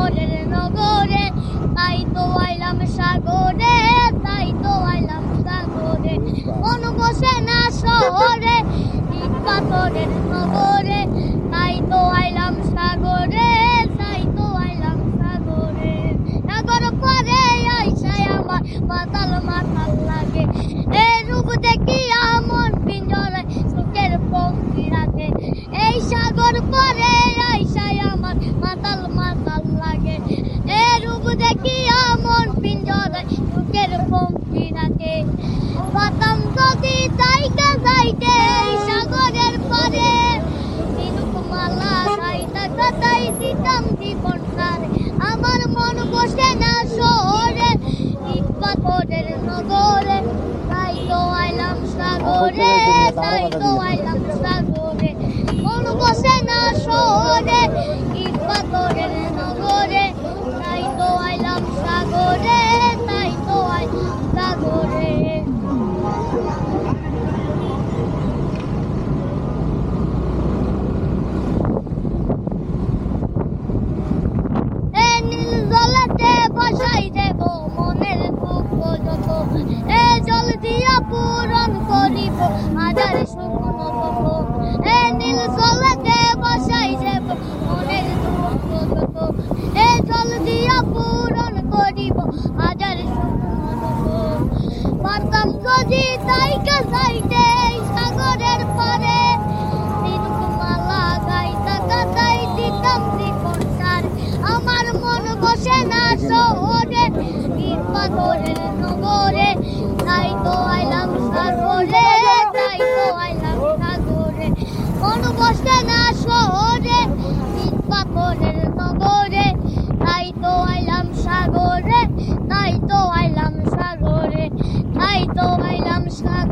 পাথরের নগরে, তাই তো আইলাম সাগরে, তাই তো আইলাম সাগরে। মন বসে না শহরে, ইট পাথরের নগরে, তাই তো আইলাম সাগরে, তাই তো আইলাম সাগরে। সাগর পরে আইসায় আমার মাতাল মাতাল লাগে, এই রূপ দেখিয়া মন পিঞ্জরে সুখের পঙ্ক্তি রাখে। এই সাগর পরে আইসায় আমার মাতাল মাতাল লাগে, এই রূপ দেখিয়া মন পিঞ্জরে সুখের পঙ্ক্তি রাখে। পাতাম যদি যাইতে যাইতে এই সাগরের পরে, মালা গাইতা গাতাই দিতাম জীবন সারে। আমার মন বসে না শহরে, ইট পাথরের নগরে, তাই তো আইলাম সাগরে, তাই তো আইলাম সাগরে। মন বসে না শহরে, ইট পাথরের নগরে, তাই তো আইলাম সাগরে, তাই তো আইলাম সাগরে। বসাই দেব মনের দুঃখ যত, এ জল দিয়া পূরণ করিব হাজার শুকনো কত। এ নীল জলেতে বসাই দেব মনের দুঃখ যত, এ জল দিয়া পূরণ করিব হাজার শুকনো কত। পারতাম যদি তাইকে যাইতে এই সাগরের পারে, মালা গাইতা গাতাই দিতাম জীবন সারে। আমার মন বসে না শহরে, ইট পাথরের নগরে, তাই তো আইলাম সাগরে, তাই তো আইলাম সাগরে। মন বসে না শহরে, ইট পাথরের নগরে, তাই তো আইলাম সাগরে, তাই তো আইলাম সাগরে, তাই তো আইলাম সাগরে।